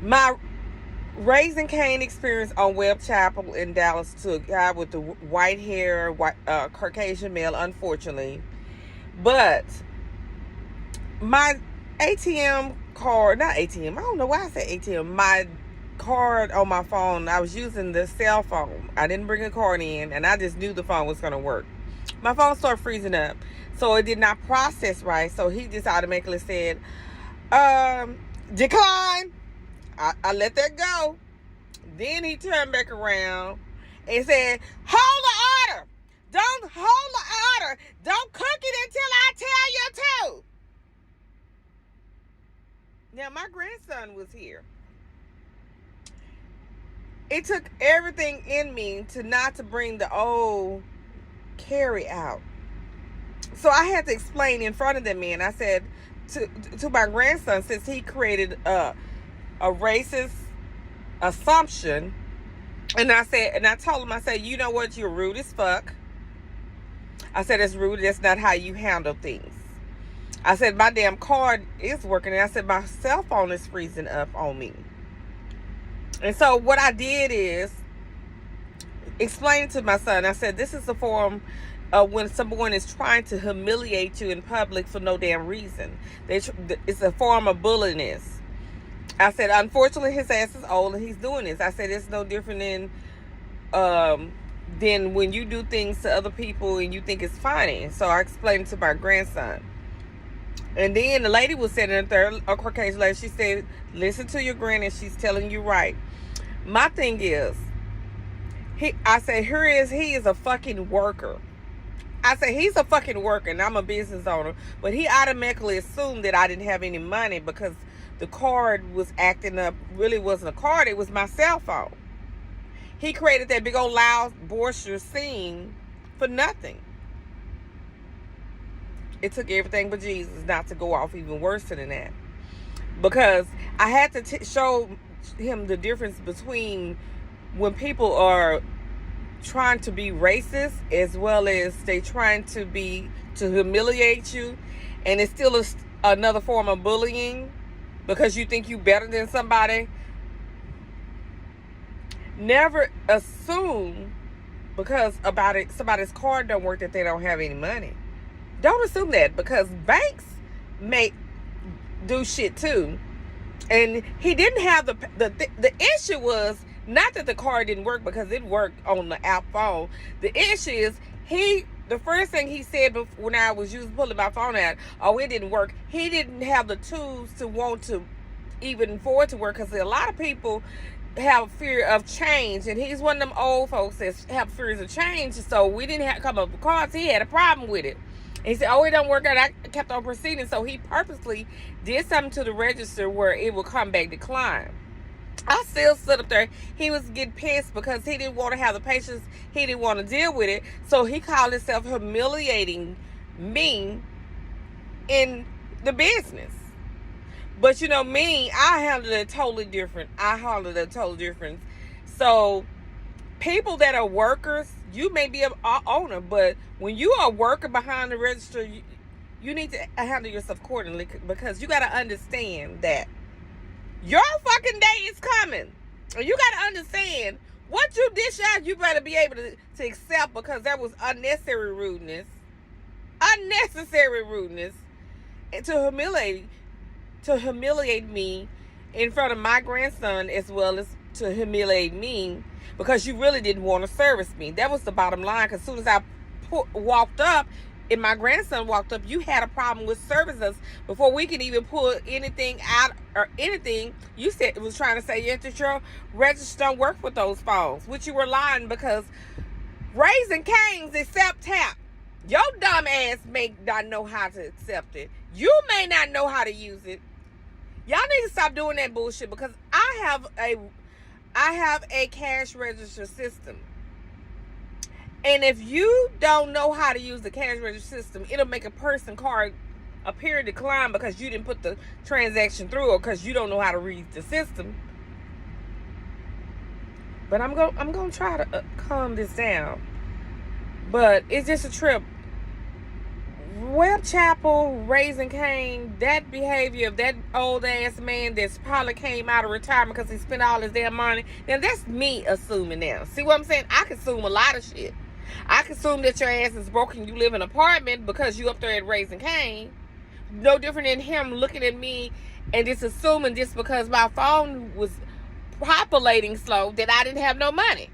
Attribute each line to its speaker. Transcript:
Speaker 1: My Raising Cane experience on Webb Chapel in Dallas to a guy with the white hair, Caucasian male, unfortunately. But my ATM card, not ATM, I don't know why I said ATM, my card on my phone, I was using the cell phone. I didn't bring a card in, and I just knew the phone was going to work. My phone started freezing up, so it did not process right, so he just automatically said, decline. I let that go. Then he turned back around and said, hold the order. Don't hold the order. Don't cook it until I tell you to. Now, my grandson was here. It took everything in me not to bring the old carry out. So I had to explain in front of the men. I said to my grandson, since he created a racist assumption, and I told him, I said, you know what, you're rude as fuck. I said, it's rude. That's not how you handle things. I said, my damn card is working. And I said, my cell phone is freezing up on me. And so what I did is explain to my son. I said, this is a form of when someone is trying to humiliate you in public for no damn reason. It's a form of bullying. I said, unfortunately, his ass is old and he's doing this. I said, it's no different than when you do things to other people and you think it's funny. So I explained to my grandson. And then the lady was sitting there, a Caucasian lady, she said, listen to your granny, she's telling you right. My thing is, I said, he is a fucking worker. I said, he's a fucking worker and I'm a business owner. But he automatically assumed that I didn't have any money because the card was acting up. Really wasn't a card, it was my cell phone. He created that big old loud, boisterous scene for nothing. It took everything but Jesus not to go off even worse than that. Because I had to show him the difference between when people are trying to be racist as well as they trying to humiliate you, and it's still another form of bullying because you think you better than somebody. Never assume because somebody's card don't work that they don't have any money. Don't assume that, because banks may do shit too. And he didn't have the issue was not that the card didn't work, because it worked on the app phone. The issue is the first thing he said when I was pulling my phone out, it didn't work. He didn't have the tools to want to even for it to work, because a lot of people have fear of change, and he's one of them old folks that have fears of change. So we didn't have come up with cards. He had a problem with it. He said, it don't work out. I kept on proceeding. So he purposely did something to the register where it would come back decline. I still stood up there. He was getting pissed because he didn't want to have the patience. He didn't want to deal with it. So he called himself humiliating me in the business. But you know me, I handled it totally different. So people that are workers, you may be an owner, but when you are a worker behind the register, you need to handle yourself accordingly, because you got to understand that your fucking day is coming. And you got to understand what you dish out, you better be able to accept, because that was unnecessary rudeness. Unnecessary rudeness. And to humiliate me in front of my grandson, as well as to humiliate me, because you really didn't want to service me. That was the bottom line. Because as soon as I walked up and my grandson walked up, you had a problem with serving us before we could even pull anything out or anything. You said it was trying to say that your register don't work with those phones, which you were lying, because Raising Cane's accept tap. Your dumb ass may not know how to accept it. You may not know how to use it. Y'all need to stop doing that bullshit, because I have a cash register system. And if you don't know how to use the cash register system, it'll make a person card appear decline because you didn't put the transaction through, or because you don't know how to read the system. But I'm gonna try to calm this down. But it's just a trip. Web Chapel, Raising Cain, that behavior of that old ass man that's probably came out of retirement because he spent all his damn money. Now that's me assuming now. See what I'm saying? I can assume a lot of shit. I can assume that your ass is broken. You live in an apartment because you up there at Raising Cain. No different than him looking at me and just assuming just because my phone was populating slow that I didn't have no money.